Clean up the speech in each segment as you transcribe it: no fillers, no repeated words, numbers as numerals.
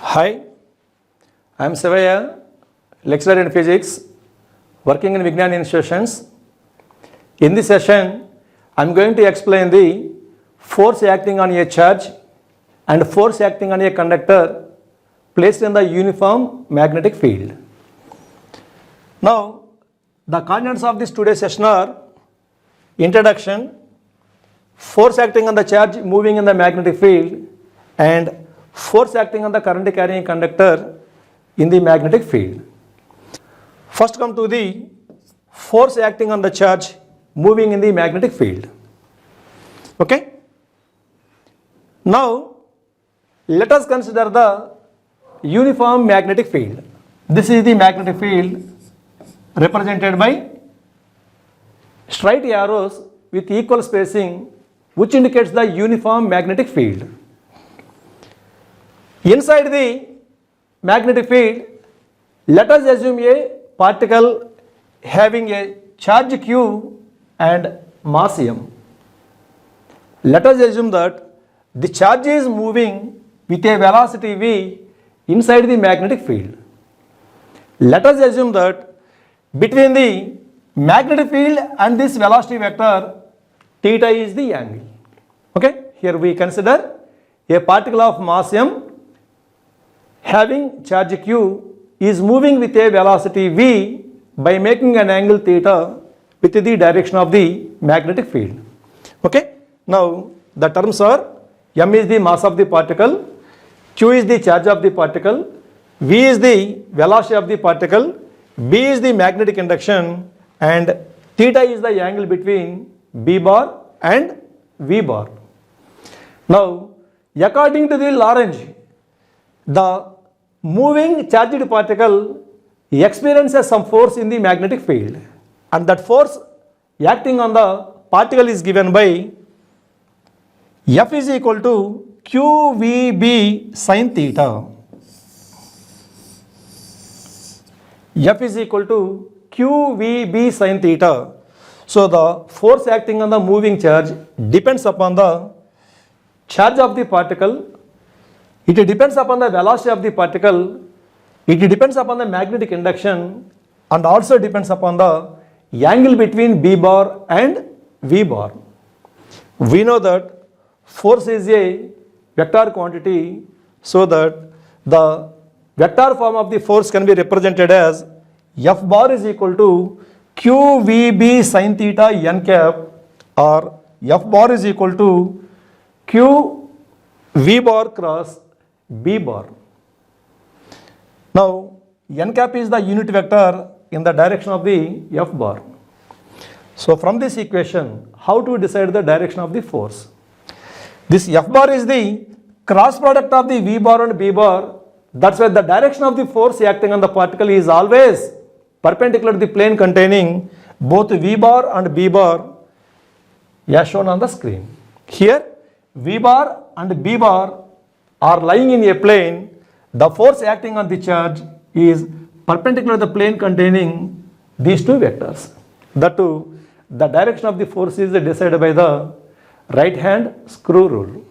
Hi, I am Sivaya, lecturer in physics, working in Vignan institutions. In this session, I am going to explain the force acting on a charge and force acting on a conductor placed in the uniform magnetic field. Now, the contents of this today's session are introduction, force acting on the charge moving in the magnetic field, and force acting on the current carrying conductor in the magnetic field. First come to the force acting on the charge moving in the magnetic field. Okay? Now, let us consider the uniform magnetic field. This is the magnetic field represented by straight arrows with equal spacing, which indicates the uniform magnetic field. Inside the magnetic field, let us assume a particle having a charge q and mass m. Let us assume that the charge is moving with a velocity v inside the magnetic field. Let us assume that between the magnetic field and this velocity vector, theta is the angle. Okay, here we consider a particle of mass m having charge q is moving with a velocity v by making an angle theta with the direction of the magnetic field. Okay, now the terms are m is the mass of the particle, q is the charge of the particle, v is the velocity of the particle, b is the magnetic induction, and theta is the angle between b bar and v bar. Now, according to the Lagrange, the moving charged particle experiences some force in the magnetic field, and that force acting on the particle is given by F is equal to QVB sin theta. F is equal to QVB sin theta. So the force acting on the moving charge depends upon the charge of the particle, it depends upon the velocity of the particle, it depends upon the magnetic induction, and also depends upon the angle between B bar and V bar. We know that force is a vector quantity, so that the vector form of the force can be represented as F bar is equal to QVB sin theta n cap, or F bar is equal to Q V bar cross B bar. Now, n cap is the unit vector in the direction of the F bar. So, from this equation, how to decide the direction of the force? This F bar is the cross product of the V bar and B bar. That's why the direction of the force acting on the particle is always perpendicular to the plane containing both V bar and B bar, as shown on the screen. Here, V bar and B bar are lying in a plane. The force acting on the charge is perpendicular to the plane containing these two vectors. That too, the direction of the force is decided by the right hand screw rule.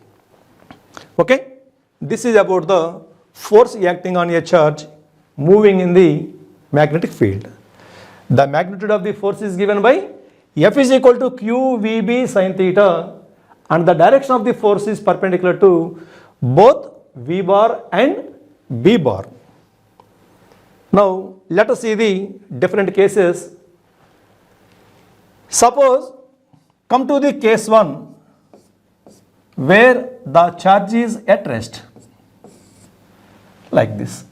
Okay, this is about the force acting on a charge moving in the magnetic field. The magnitude of the force is given by F is equal to QVB sin theta, and the direction of the force is perpendicular to both V bar and B bar. Now, let us see the different cases. Suppose, come to the case 1 where the charge is at rest, like this.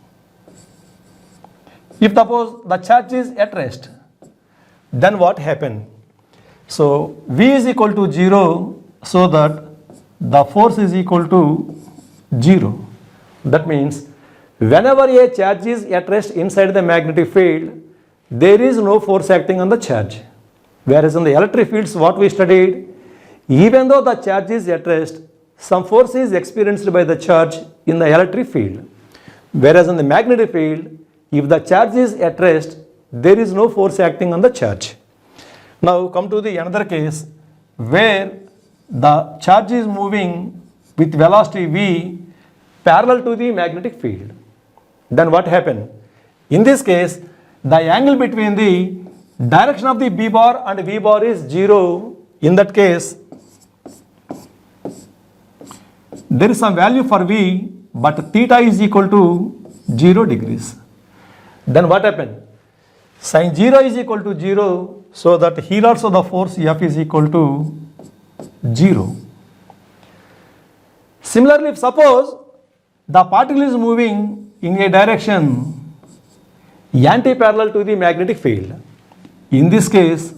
If suppose the charge is at rest, then what happen? So, V is equal to 0, so that the force is equal to 0. That means whenever a charge is at rest inside the magnetic field, there is no force acting on the charge. Whereas in the electric fields, what we studied, even though the charge is at rest, some force is experienced by the charge in the electric field. Whereas in the magnetic field, if the charge is at rest, there is no force acting on the charge. Now come to the another case where the charge is moving with velocity v parallel to the magnetic field. Then what happened? In this case, the angle between the direction of the B bar and V bar is 0. In that case, there is some value for V, but theta is equal to 0 degrees. Then what happened? Sin 0 is equal to 0, so that here also the force F is equal to 0. Similarly, if suppose the particle is moving in a direction anti-parallel to the magnetic field, in this case,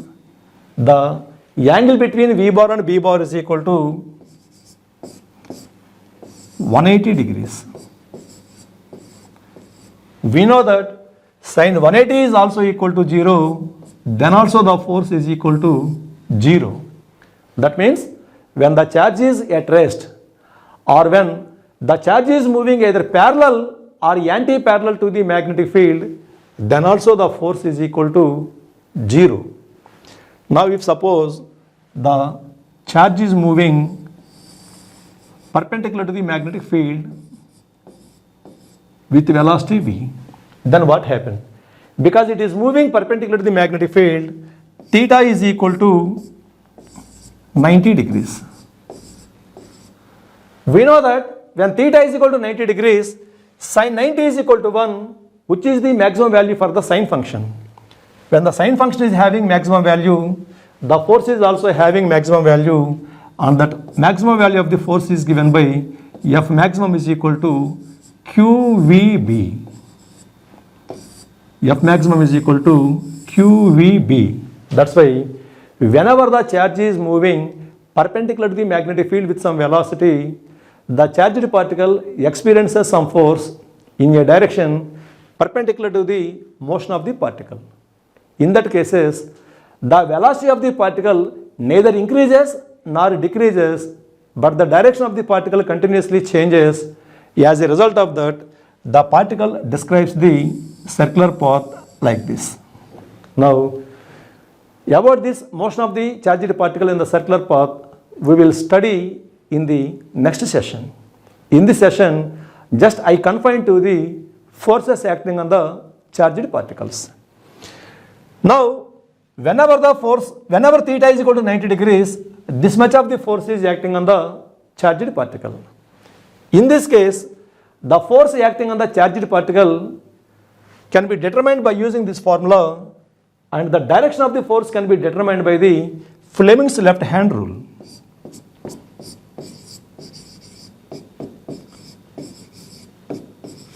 the angle between V bar and B bar is equal to 180 degrees. We know that sin 180 is also equal to 0, then also the force is equal to 0. That means when the charge is at rest or when the charge is moving either parallel or anti-parallel to the magnetic field, then also the force is equal to 0. Now if suppose the charge is moving perpendicular to the magnetic field with velocity v, then what happened? Because it is moving perpendicular to the magnetic field, theta is equal to 90 degrees. We know that when theta is equal to 90 degrees, sin 90 is equal to 1, which is the maximum value for the sine function. When the sine function is having maximum value, the force is also having maximum value, and that maximum value of the force is given by F maximum is equal to QVB. F maximum is equal to QVB. That's why whenever the charge is moving perpendicular to the magnetic field with some velocity, the charged particle experiences some force in a direction perpendicular to the motion of the particle. In that cases, the velocity of the particle neither increases nor decreases, but the direction of the particle continuously changes. As a result of that, the particle describes the circular path like this. Now, about this motion of the charged particle in the circular path, we will study in the next session. In this session, just I confine to the forces acting on the charged particles. Now, whenever theta is equal to 90 degrees, this much of the force is acting on the charged particle. In this case, the force acting on the charged particle can be determined by using this formula, and the direction of the force can be determined by the Fleming's left hand rule.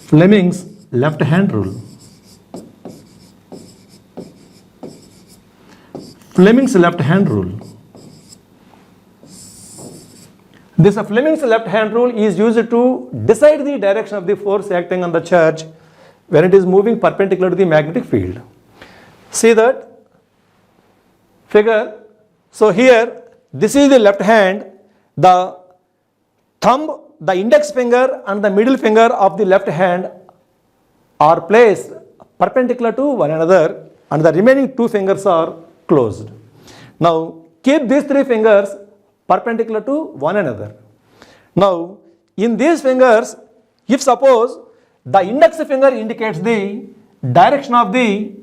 Fleming's left hand rule. Fleming's left hand rule. This Fleming's left hand rule is used to decide the direction of the force acting on the charge when it is moving perpendicular to the magnetic field. See that figure? So here, this is the left hand. The thumb, the index finger and the middle finger of the left hand are placed perpendicular to one another, and the remaining two fingers are closed. Now keep these three fingers perpendicular to one another. Now in these fingers, if suppose the index finger indicates the direction of the,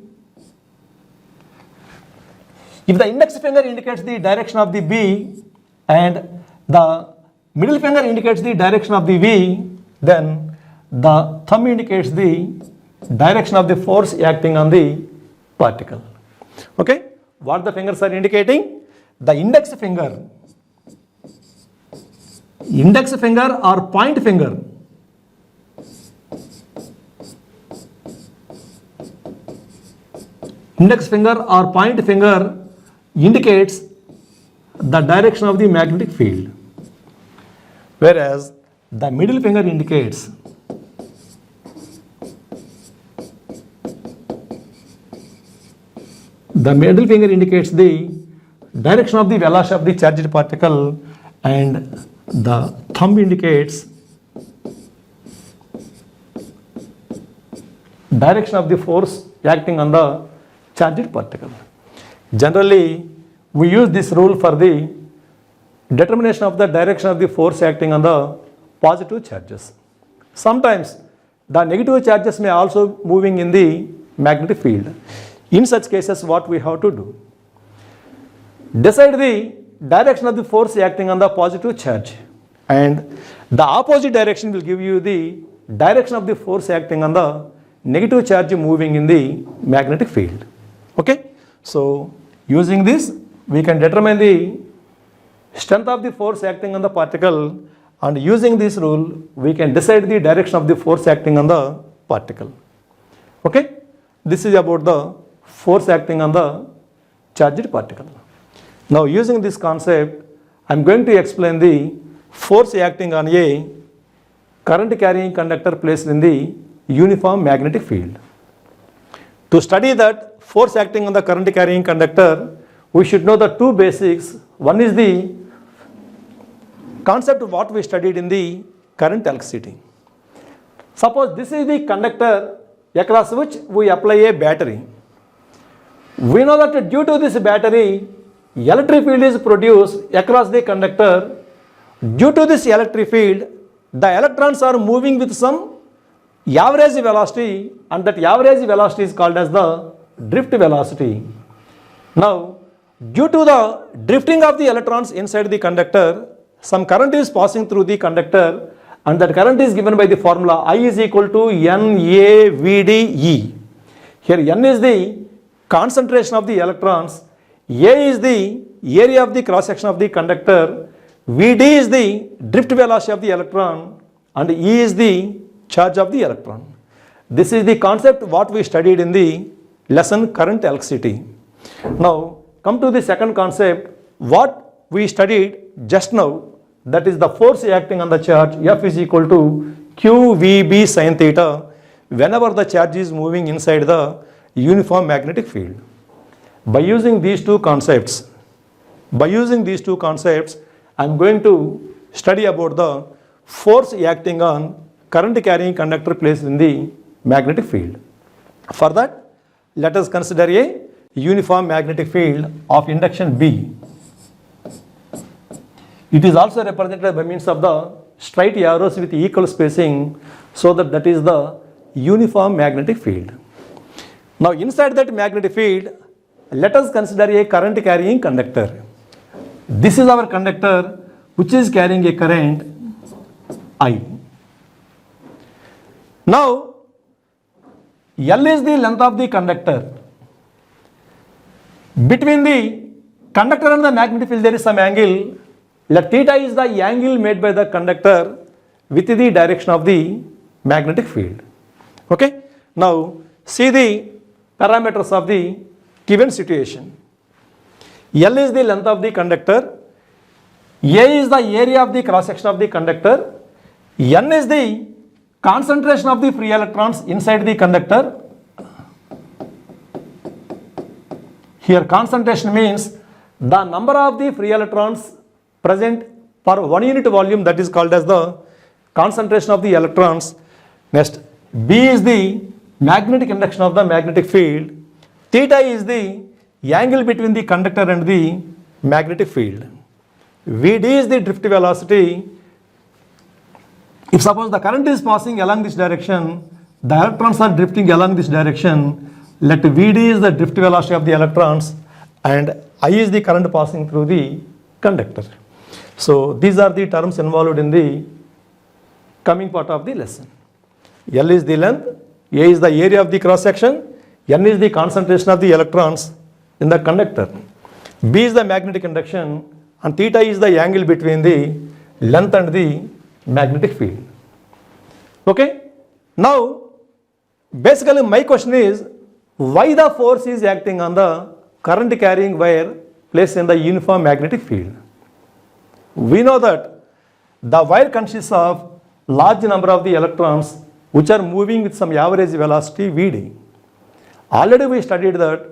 if the index finger indicates the direction of the B and the middle finger indicates the direction of the V, then the thumb indicates the direction of the force acting on the particle. Okay, what the fingers are indicating? The index finger or point finger, index finger or point finger indicates the direction of the magnetic field, whereas the middle finger indicates the direction of the velocity of the charged particle, and the thumb indicates direction of the force acting on the charged particle. Generally, we use this rule for the determination of the direction of the force acting on the positive charges. Sometimes the negative charges may also moving in the magnetic field. In such cases, what we have to do? Decide the direction of the force acting on the positive charge, and the opposite direction will give you the direction of the force acting on the negative charge moving in the magnetic field. Okay, so using this we can determine the strength of the force acting on the particle, and using this rule we can decide the direction of the force acting on the particle. Okay, this is about the force acting on the charged particle. Now using this concept, I am going to explain the force acting on a current carrying conductor placed in the uniform magnetic field. To study that force acting on the current carrying conductor, we should know the two basics. One is the concept of what we studied in the current electricity. Suppose this is the conductor across which we apply a battery. We know that due to this battery, electric field is produced across the conductor. Due to this electric field, the electrons are moving with some average velocity, and that average velocity is called as the drift velocity. Now, due to the drifting of the electrons inside the conductor, some current is passing through the conductor, and that current is given by the formula I is equal to NAVDE. Here N is the concentration of the electrons, A is the area of the cross section of the conductor, Vd is the drift velocity of the electron, and E is the charge of the electron. This is the concept what we studied in the lesson current electricity. Now come to the second concept, what we studied just now, that is the force acting on the charge F is equal to QVB sin theta whenever the charge is moving inside the uniform magnetic field. By using these two concepts, I am going to study about the force acting on current carrying conductor placed in the magnetic field. For that, let us consider a uniform magnetic field of induction B. It is also represented by means of the straight arrows with equal spacing, so that is the uniform magnetic field. Now inside that magnetic field, let us consider a current carrying conductor. This is our conductor which is carrying a current I. Now L is the length of the conductor. Between the conductor and the magnetic field there is some angle. Let theta is the angle made by the conductor with the direction of the magnetic field. Okay. Now see the parameters of the given situation. L is the length of the conductor, A is the area of the cross section of the conductor, N is the concentration of the free electrons inside the conductor. Here concentration means the number of the free electrons present per 1 unit volume, that is called as the concentration of the electrons. Next, B is the magnetic induction of the magnetic field. Theta is the angle between the conductor and the magnetic field. Vd is the drift velocity. If suppose the current is passing along this direction, the electrons are drifting along this direction, let Vd is the drift velocity of the electrons and I is the current passing through the conductor. So these are the terms involved in the coming part of the lesson. L is the length, A is the area of the cross section, N is the concentration of the electrons in the conductor, B is the magnetic induction, and theta is the angle between the length and the magnetic field. Okay. Now basically my question is, why the force is acting on the current carrying wire placed in the uniform magnetic field? We know that the wire consists of large number of the electrons which are moving with some average velocity Vd. Already we studied that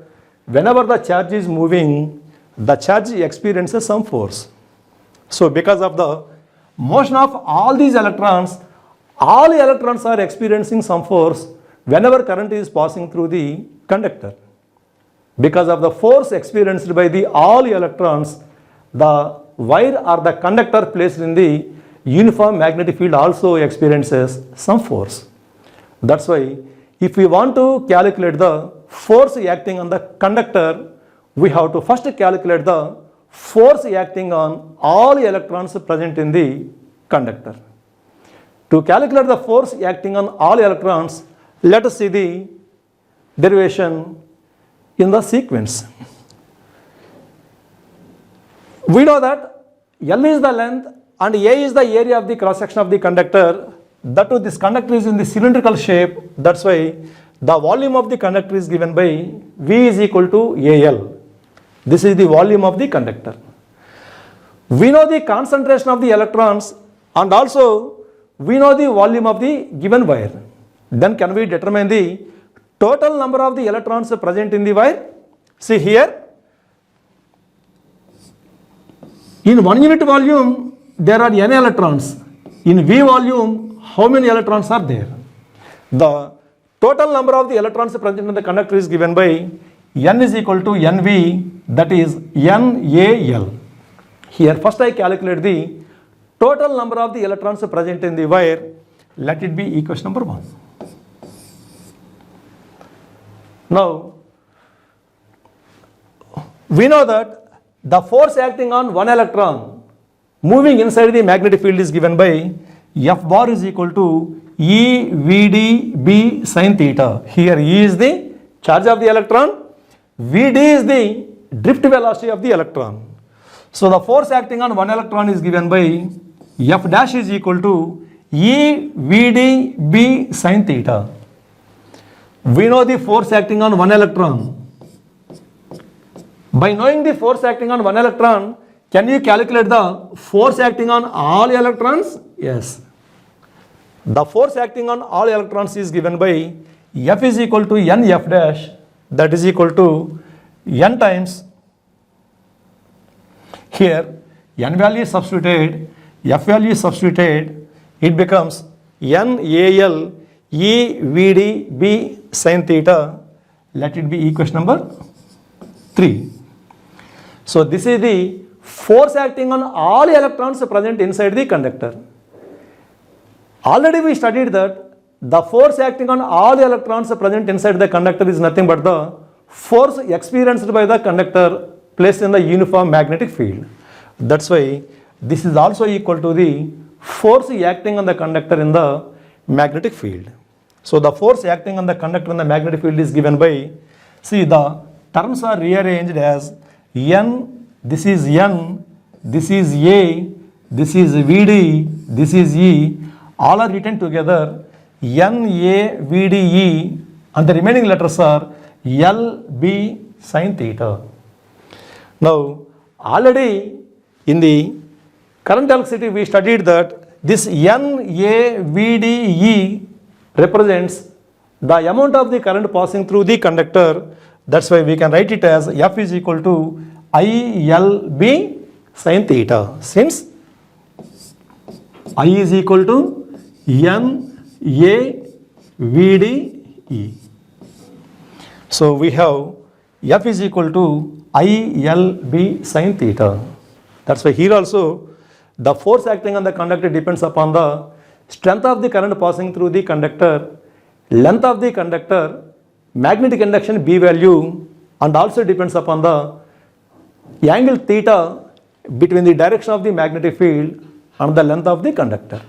whenever the charge is moving, the charge experiences some force. So because of the motion of all these electrons, all electrons are experiencing some force whenever current is passing through the conductor. Because of the force experienced by the all electrons, the wire or the conductor placed in the uniform magnetic field also experiences some force. That's why if we want to calculate the force acting on the conductor, we have to first calculate the force acting on all electrons present in the conductor. To calculate the force acting on all electrons, let us see the derivation in the sequence. We know that L is the length and A is the area of the cross section of the conductor. That too, this conductor is in the cylindrical shape. That's why the volume of the conductor is given by V is equal to AL. This is the volume of the conductor. We know the concentration of the electrons and also we know the volume of the given wire. Then can we determine the total number of the electrons present in the wire? See here, in 1 unit volume there are n electrons. In V volume, how many electrons are there? The total number of the electrons present in the conductor is given by n is equal to nV, that is NaL. Here first I calculate the total number of the electrons present in the wire. Let it be equation number 1. Now, we know that the force acting on one electron moving inside the magnetic field is given by F bar is equal to EVdB sin theta. Here E is the charge of the electron, Vd is the drift velocity of the electron. So the force acting on one electron is given by F dash is equal to EVdB sin theta. We know the force acting on one electron. By knowing the force acting on one electron, can you calculate the force acting on all electrons? Yes. The force acting on all electrons is given by F is equal to NF dash, that is equal to N times, here N value is substituted, F value is substituted, it becomes NAL EVdB sin theta. Let it be equation number 3. So this is the force acting on all electrons present inside the conductor. Already we studied that the force acting on all electrons present inside the conductor is nothing but the force experienced by the conductor placed in the uniform magnetic field. That's why this is also equal to the force acting on the conductor in the magnetic field. So the force acting on the conductor in the magnetic field is given by, see, the terms are rearranged as N, this is N, this is A, this is Vd, this is E, all are written together NAVDE, and the remaining letters are LB sin theta. Now, already in the current electricity we studied that this NAVDE represents the amount of the current passing through the conductor. That's why we can write it as F is equal to ILB sin theta, since I is equal to NAVDE. So we have F is equal to ILB sin theta. That's why here also the force acting on the conductor depends upon the strength of the current passing through the conductor, length of the conductor, magnetic induction B value, and also depends upon the angle theta between the direction of the magnetic field and the length of the conductor.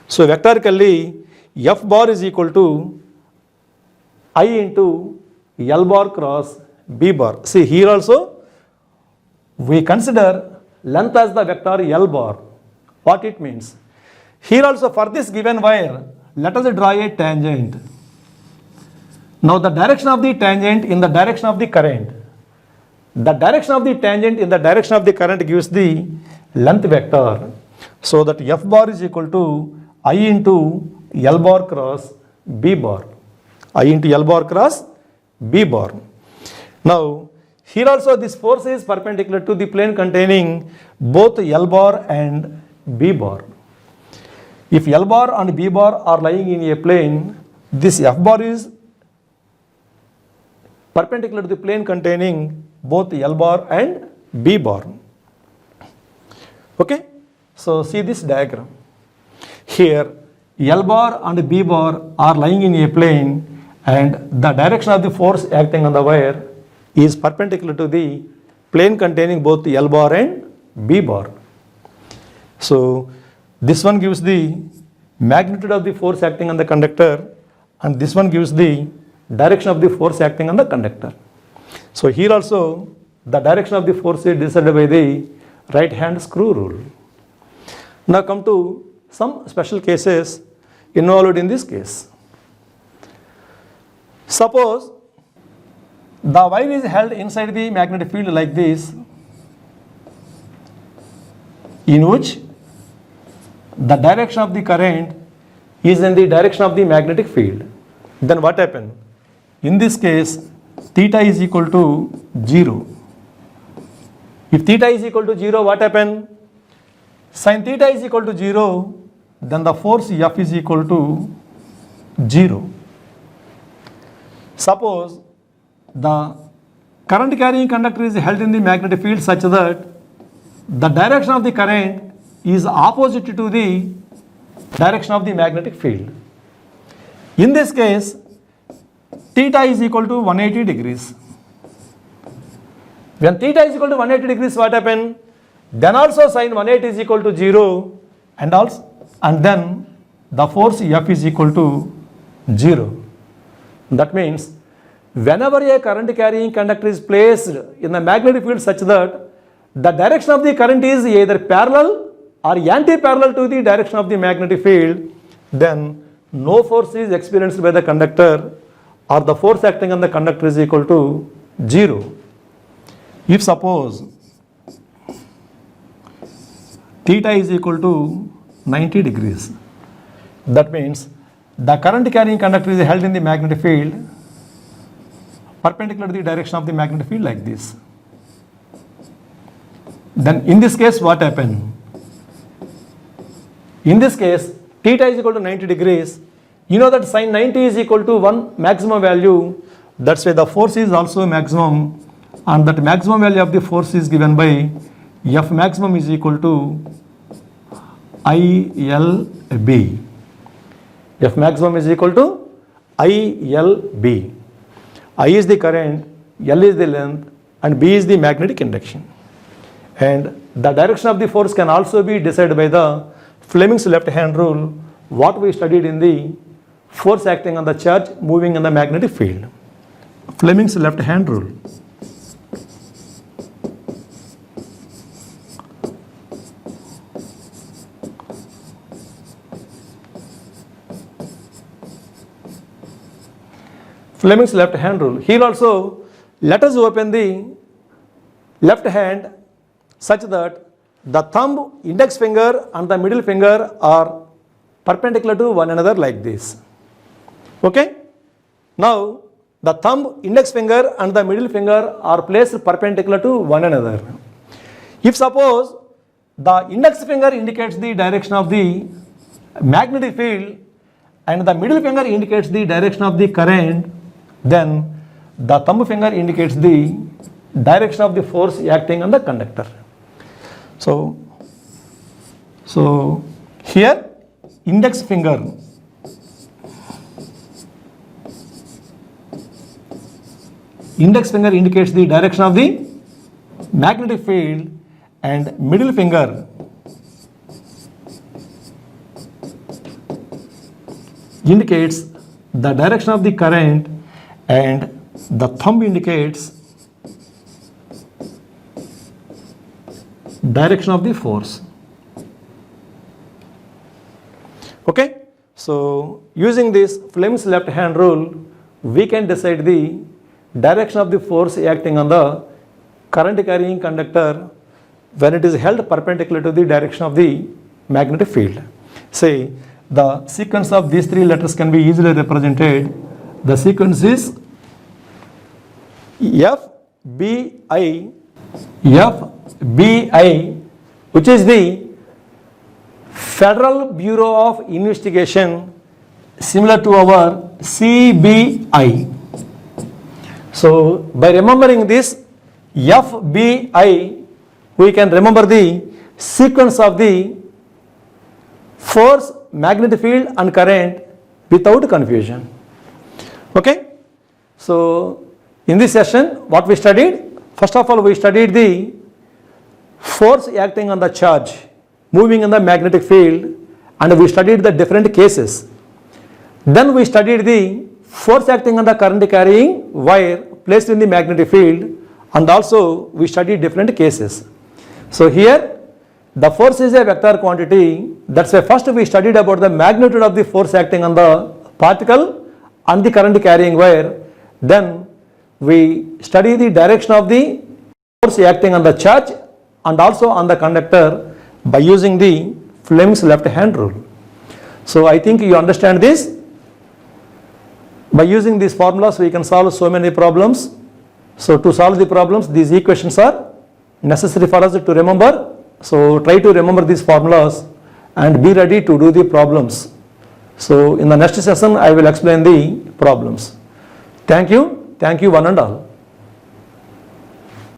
So vectorically F bar is equal to I into L bar cross B bar. See here also we consider length as the vector L bar. What it means? Here also for this given wire, let us draw a tangent. Now the direction of the tangent in the direction of the current. The direction of the tangent in the direction of the current gives the length vector. So that F bar is equal to I into L bar cross B bar. I into L bar cross B bar. Now here also this force is perpendicular to the plane containing both L bar and B bar. If L bar and B bar are lying in a plane, this F bar is perpendicular to the plane containing both L bar and B bar. Okay? So see this diagram. Here L bar and B bar are lying in a plane, and the direction of the force acting on the wire is perpendicular to the plane containing both L bar and B bar. So this one gives the magnitude of the force acting on the conductor, and this one gives the direction of the force acting on the conductor. So here also the direction of the force is decided by the right hand screw rule. Now come to some special cases involved in this case. Suppose the wire is held inside the magnetic field like this, in which the direction of the current is in the direction of the magnetic field. Then what happens? In this case, theta is equal to 0. If theta is equal to 0, what happens? Sin theta is equal to 0, then the force F is equal to 0. Suppose the current carrying conductor is held in the magnetic field such that the direction of the current is opposite to the direction of the magnetic field. In this case, theta is equal to 180 degrees. When theta is equal to 180 degrees, what happens? Then also sin 180 is equal to 0, and then the force F is equal to 0. That means whenever a current carrying conductor is placed in the magnetic field such that the direction of the current is either parallel or anti-parallel to the direction of the magnetic field, then no force is experienced by the conductor, or the force acting on the conductor is equal to 0. If suppose theta is equal to 90 degrees, that means the current carrying conductor is held in the magnetic field perpendicular to the direction of the magnetic field like this. Then in this case, what happens? In this case, theta is equal to 90 degrees. You know that sin 90 is equal to 1 maximum value. That's why the force is also maximum, and that maximum value of the force is given by F maximum is equal to ILB. F maximum is equal to ILB. I is the current, L is the length, and B is the magnetic induction. And the direction of the force can also be decided by the Fleming's left hand rule, what we studied in the force acting on the charge moving in the magnetic field. Fleming's left hand rule. Fleming's left hand rule. Here also, let us open the left hand such that the thumb, index finger and the middle finger are perpendicular to one another like this. Okay? Now, the thumb, index finger and the middle finger are placed perpendicular to one another. If suppose the index finger indicates the direction of the magnetic field and the middle finger indicates the direction of the current, then the thumb finger indicates the direction of the force acting on the conductor. So here index finger indicates the direction of the magnetic field, and middle finger indicates the direction of the current, and the thumb indicates direction of the force. Okay, so using this Fleming's left hand rule, we can decide the direction of the force acting on the current carrying conductor when it is held perpendicular to the direction of the magnetic field. Say the sequence of these three letters can be easily represented. The sequence is FBI, which is the Federal Bureau of Investigation, similar to our CBI. So by remembering this FBI, we can remember the sequence of the force, magnetic field and current without confusion. Okay? So, in this session, what we studied? First of all, we studied the force acting on the charge, moving in the magnetic field, and we studied the different cases. Then we studied the force acting on the current carrying wire placed in the magnetic field, and also we studied different cases. So here the force is a vector quantity. That's why first we studied about the magnitude of the force acting on the particle and the current carrying wire. Then we study the direction of the force acting on the charge and also on the conductor by using the Fleming's left hand rule. So I think you understand this. By using these formulas we can solve so many problems. So to solve the problems, these equations are necessary for us to remember. So try to remember these formulas and be ready to do the problems. So in the next session I will explain the problems. Thank you one and all.